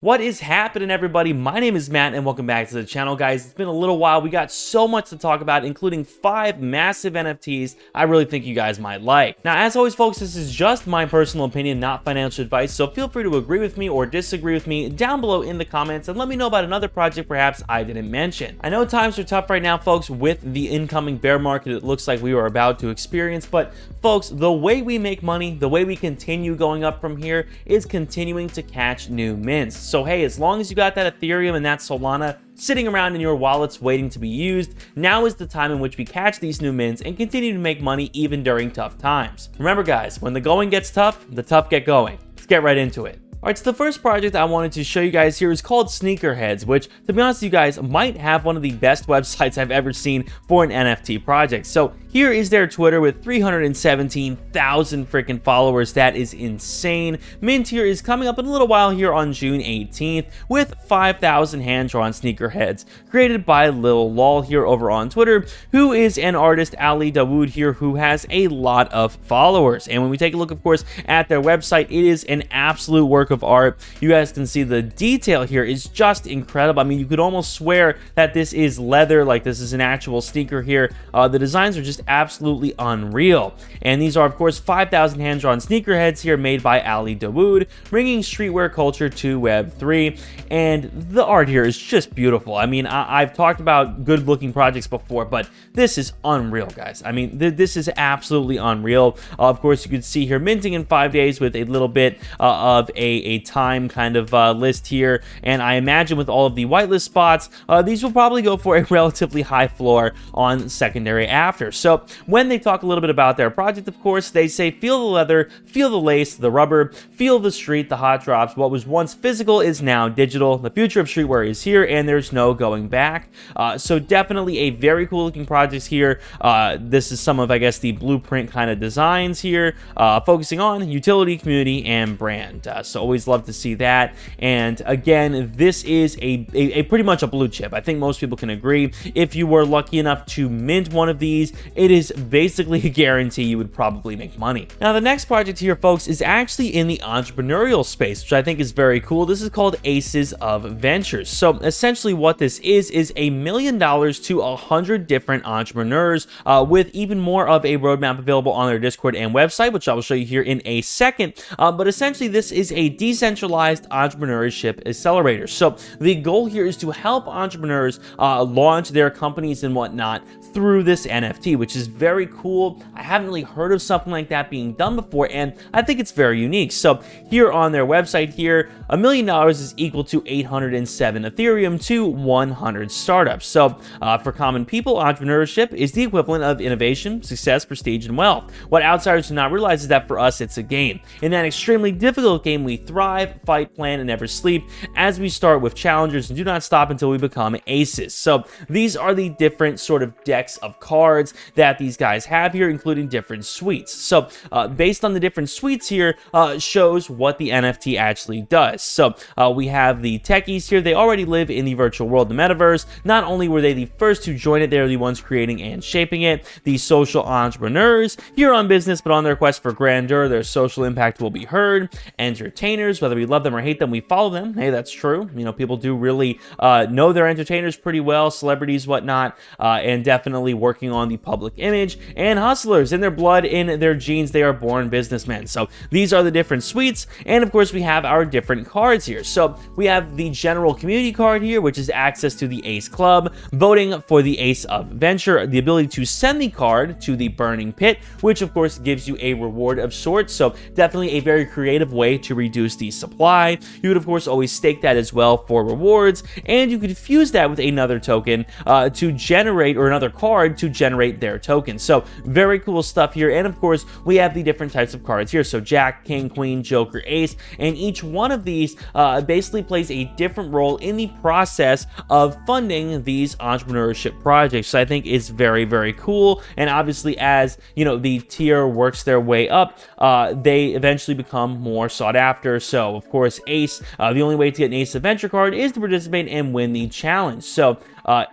What is happening, everybody? My name is Matt and welcome back to the channel, guys. It's been a little while. We got so much to talk about, including 5 massive NFTs I really think you guys might like. Now, as always, folks, this is just my personal opinion, not financial advice, so feel free to agree with me or disagree with me down below in the comments and let me know about another project perhaps I didn't mention. I know times are tough right now, folks, with the incoming bear market it looks like we are about to experience, but folks, the way we make money, the way we continue going up from here is continuing to catch new mints. So hey, as long as you got that Ethereum and that Solana sitting around in your wallets waiting to be used, now is the time in which we catch these new mints and continue to make money even during tough times. Remember guys, when the going gets tough, the tough get going. Let's get right into it. Alright, so the first project I wanted to show you guys here is called Sneakerheads, which, to be honest with you guys, might have one of the best websites I've ever seen for an NFT project. So here is their Twitter with 317,000 freaking followers. That is insane. Mint here is coming up in a little while here on June 18th with 5,000 hand-drawn sneakerheads created by Lil Lol here over on Twitter, who is an artist, Ali Dawood here, who has a lot of followers. And when we take a look, of course, at their website, it is an absolute work of art. You guys can see the detail here is just incredible. I mean, you could almost swear that this is leather, like this is an actual sneaker here. The designs are just absolutely unreal. And these are, of course, 5,000 hand-drawn sneakerheads here made by Ali Dawood, bringing streetwear culture to Web3. And the art here is just beautiful. I mean, I've talked about good-looking projects before, but this is unreal, guys. I mean, this is absolutely unreal. Of course, you can see here minting in 5 days with a little bit of a time kind of list here. And I imagine with all of the whitelist spots, these will probably go for a relatively high floor on secondary after. So when they talk a little bit about their project, of course, they say, feel the leather, feel the lace, the rubber, feel the street, the hot drops. What was once physical is now digital. The future of streetwear is here and there's no going back. So definitely a very cool looking project here. This is some of, I guess, the blueprint kind of designs here, focusing on utility, community, and brand. So always love to see that. And again, this is a pretty much a blue chip. I think most people can agree. If you were lucky enough to mint one of these, it is basically a guarantee you would probably make money. Now, the next project here, folks, is actually in the entrepreneurial space, which I think is very cool. This is called Aces of Ventures. So essentially what this is $1 million to 100 different entrepreneurs, with even more of a roadmap available on their Discord and website, which I will show you here in a second. But essentially this is a decentralized entrepreneurship accelerator. So the goal here is to help entrepreneurs launch their companies and whatnot through this NFT, which is very cool. I haven't really heard of something like that being done before, and I think it's very unique. So here on their website here, $1 million is equal to 807 Ethereum to 100 startups. So for common people, entrepreneurship is the equivalent of innovation, success, prestige, and wealth. What outsiders do not realize is that for us, it's a game. In that extremely difficult game, we thrive, fight, plan, and never sleep, as we start with challengers and do not stop until we become aces. So these are the different sort of decks of cards that these guys have here, including different suites. So based on the different suites here, shows what the NFT actually does. So we have the techies here. They already live in the virtual world, the metaverse. Not only were they the first to join it, they're the ones creating and shaping it. The social entrepreneurs here on business, but on their quest for grandeur, their social impact will be heard. Entertainers, whether we love them or hate them, we follow them. Hey, that's true. You know, people do really know their entertainers pretty well, celebrities, whatnot, and definitely working on the public image. And hustlers, in their blood, in their genes, they are born businessmen. So these are the different suites. And of course, we have our different cards here. So we have the general community card here, which is access to the Ace Club, voting for the Ace of Venture, the ability to send the card to the Burning Pit, which of course gives you a reward of sorts. So definitely a very creative way to reduce the supply. You would of course always stake that as well for rewards, and you could fuse that with another token to generate, or another card to generate their token. So very cool stuff here. And of course, we have the different types of cards here. So Jack, King, Queen, Joker, Ace, and each one of these basically plays a different role in the process of funding these entrepreneurship projects. So I think it's very, very cool. And obviously, as you know, the tier works their way up, they eventually become more sought after. So of course, Ace, the only way to get an Ace Adventure card is to participate and win the challenge. So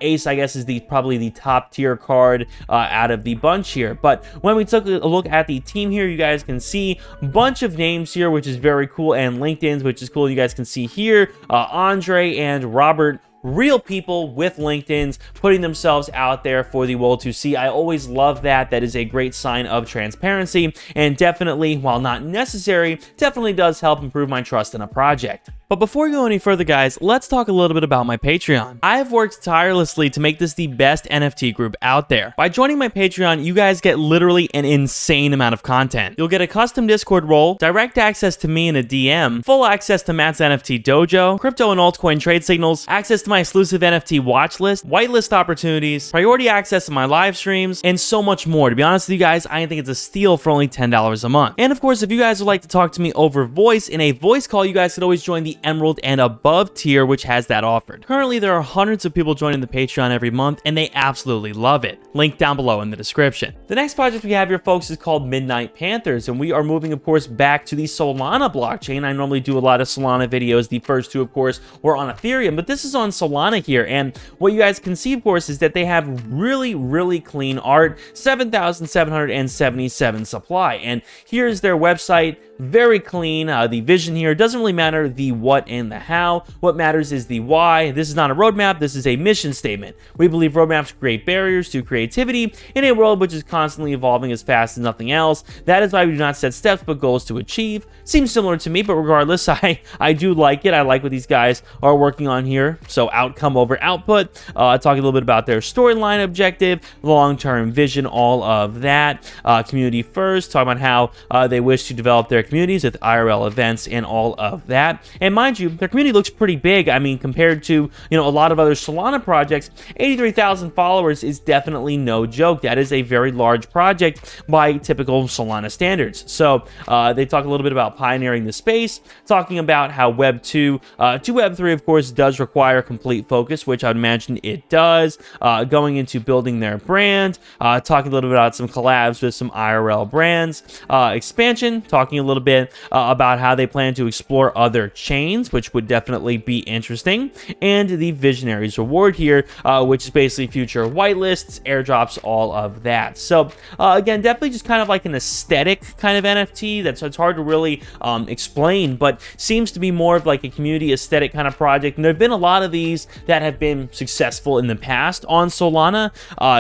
Ace, I guess, is probably the top tier card out of the bunch here. But when we took a look at the team here, you guys can see a bunch of names here, which is very cool, and LinkedIn's, which is cool. You guys can see here Andre and Robert, real people with LinkedIn's putting themselves out there for the world to see. I always love that. That is a great sign of transparency, and definitely, while not necessary, definitely does help improve my trust in a project. But before we go any further, guys, let's talk a little bit about my Patreon. I have worked tirelessly to make this the best NFT group out there. By joining my Patreon, you guys get literally an insane amount of content. You'll get a custom Discord role, direct access to me in a DM, full access to Matt's NFT dojo, crypto and altcoin trade signals, access to my exclusive NFT watch list, whitelist opportunities, priority access to my live streams, and so much more. To be honest with you guys, I think it's a steal for only $10 a month. And of course, if you guys would like to talk to me over voice in a voice call, you guys could always join the Emerald and above tier, which has that offered. Currently, there are hundreds of people joining the Patreon every month, and they absolutely love it. Link down below in the description. The next project we have here, folks, is called Midnight Panthers, and we are moving, of course, back to the Solana blockchain. I normally do a lot of Solana videos. The first two, of course, were on Ethereum, but this is on Solana here, and what you guys can see, of course, is that they have really clean art, 7,777 supply, and here's their website. Very clean. The vision here doesn't really matter the what and the how. What matters is the why. This is not a roadmap. This is a mission statement. We believe roadmaps create barriers to creativity in a world which is constantly evolving as fast as nothing else. That is why we do not set steps but goals to achieve. Seems similar to me, but regardless, I do like it. I like what these guys are working on here. So outcome over output. Talking a little bit about their storyline objective, long-term vision, all of that. Community first. Talking about how they wish to develop their communities with IRL events and all of that. And mind you, their community looks pretty big. I mean, compared to, a lot of other Solana projects, 83,000 followers is definitely no joke. That is a very large project by typical Solana standards. So they talk a little bit about pioneering the space, talking about how Web 2 to Web 3, of course, does require complete focus, which I would imagine it does. Going into building their brand, talking a little bit about some collabs with some IRL brands, expansion, talking a little bit about how they plan to explore other chains, which would definitely be interesting, and the Visionaries Reward here, which is basically future whitelists, airdrops, all of that. So again, definitely just kind of like an aesthetic kind of NFT that's it's hard to really explain, but seems to be more of like a community aesthetic kind of project. And there have been a lot of these that have been successful in the past on Solana.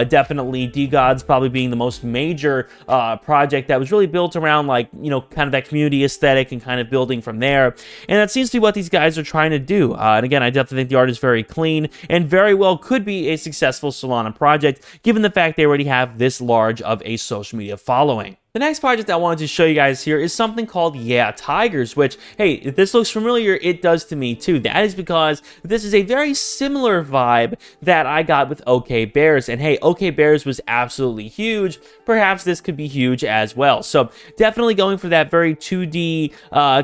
Definitely DeGods probably being the most major project that was really built around like, kind of that community aesthetic and kind of building from there. And that seems to be what these guys are trying to do. And again, I definitely think the art is very clean and very well could be a successful Solana project, given the fact they already have this large of a social media following. The next project I wanted to show you guys here is something called Yeah Tigers, which, hey, if this looks familiar, it does to me too. That is because this is a very similar vibe that I got with OK Bears. And hey, OK Bears was absolutely huge. Perhaps this could be huge as well. So definitely going for that very 2D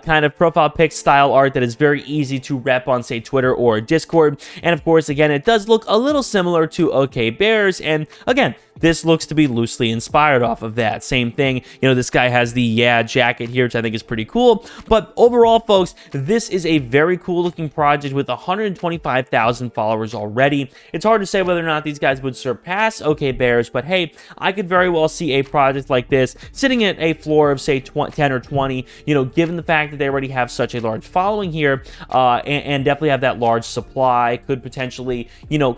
kind of profile pic style art that is very easy to rep on, say, Twitter or Discord. And of course, again, it does look a little similar to OK Bears. And again, this looks to be loosely inspired off of that. Same thing, this guy has the Yeah jacket here, which I think is pretty cool. But overall, folks, this is a very cool looking project with 125,000 followers already. It's hard to say whether or not these guys would surpass OK Bears, but hey, I could very well see a project like this sitting at a floor of, say, 10 or 20, given the fact that they already have such a large following here, and definitely have that large supply, could potentially,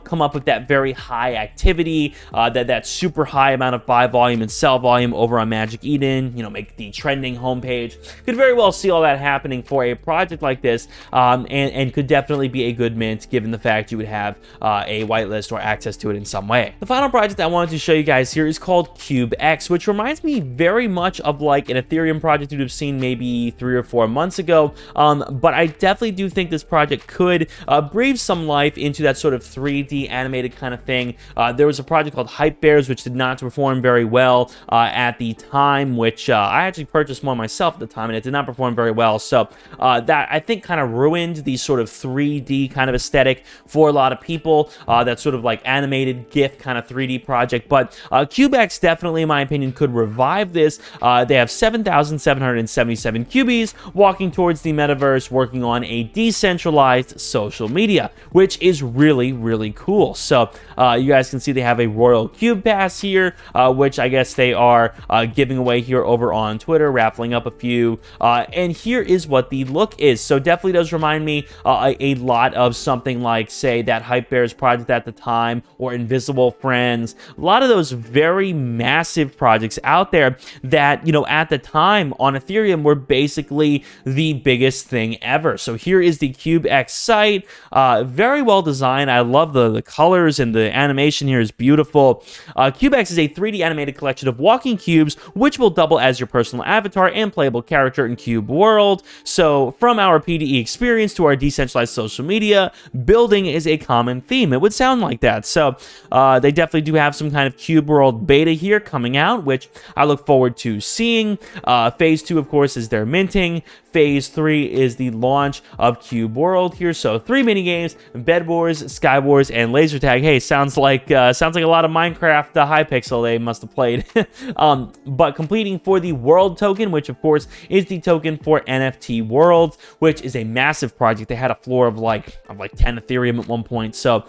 come up with that very high activity, that super high amount of buy volume and sell volume over on Magic Eden, make the trending homepage. Could very well see all that happening for a project like this, and could definitely be a good mint given the fact you would have a whitelist or access to it in some way. The final project I wanted to show you guys here is called Cubex, which reminds me very much of like an Ethereum project you'd have seen maybe 3 or 4 months ago, but I definitely do think this project could breathe some life into that sort of 3D animated kind of thing. There was a project called Hype Bear Bears, which did not perform very well at the time, which I actually purchased one myself at the time, and it did not perform very well. So that, I think, kind of ruined the sort of 3D kind of aesthetic for a lot of people. That sort of like animated GIF kind of 3D project. But Cubex definitely, in my opinion, could revive this. They have 7,777 cubies walking towards the metaverse, working on a decentralized social media, which is really, really cool. So you guys can see they have a Royal Cube Pass here, which I guess they are giving away here over on Twitter, raffling up a few. And here is what the look is. So definitely does remind me a lot of something like, say, that Hype Bears project at the time, or Invisible Friends. A lot of those very massive projects out there that, you know, at the time on Ethereum were basically the biggest thing ever. So here is the Cubex site. Very well designed. I love the colors, and the animation here is beautiful. Cubex is a 3D animated collection of walking cubes, which will double as your personal avatar and playable character in Cube World. So from our PDE experience to our decentralized social media, building is a common theme. It would sound like that. So they definitely do have some kind of Cube World beta here coming out, which I look forward to seeing. Phase 2, of course, is their minting. Phase 3 is the launch of Cube World here. So 3 mini games: Bed Wars, Sky Wars, and Laser Tag. Hey, sounds like a lot of Minecraft Hypixel they must have played. But completing for the World token, which of course is the token for NFT World, which is a massive project. They had a floor of like 10 Ethereum at one point. So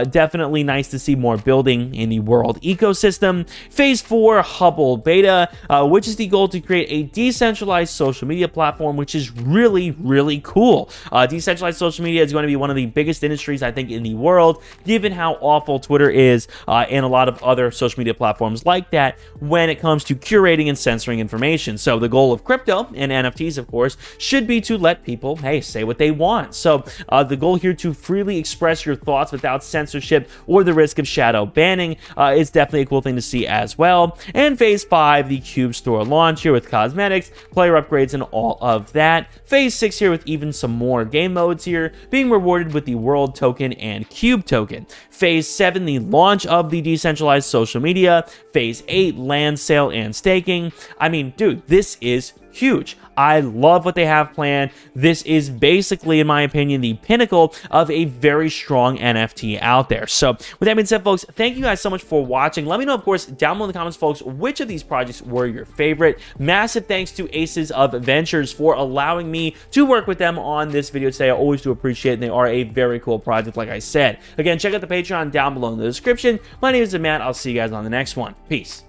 definitely nice to see more building in the World ecosystem. Phase 4, Hubble Beta, which is the goal to create a decentralized social media platform, which is really, really cool. Decentralized social media is going to be one of the biggest industries, I think, in the world, given how awful Twitter is, and a lot of other social media platforms like that when it comes to curating and censoring information. So the goal of crypto and NFTs, of course, should be to let people, hey, say what they want. So the goal here to freely express your thoughts without censorship or the risk of shadow banning is definitely a cool thing to see as well. And Phase 5, the Cube Store launch here with cosmetics, player upgrades, and all of that. Phase 6 here with even some more game modes here, being rewarded with the World token and Cube token. Phase 7, the launch of the decentralized social media. Phase 8, land sale and staking. I mean, dude, this is huge. I love what they have planned. This is basically, in my opinion, the pinnacle of a very strong NFT out there. So with that being said, folks, thank you guys so much for watching. Let me know, of course, down below in the comments, folks, which of these projects were your favorite. Massive thanks to Aces of Ventures for allowing me to work with them on this video today. I always do appreciate it, and they are a very cool project, like I said. Again, check out the Patreon down below in the description. My name is Matt. I'll see you guys on the next one. Peace.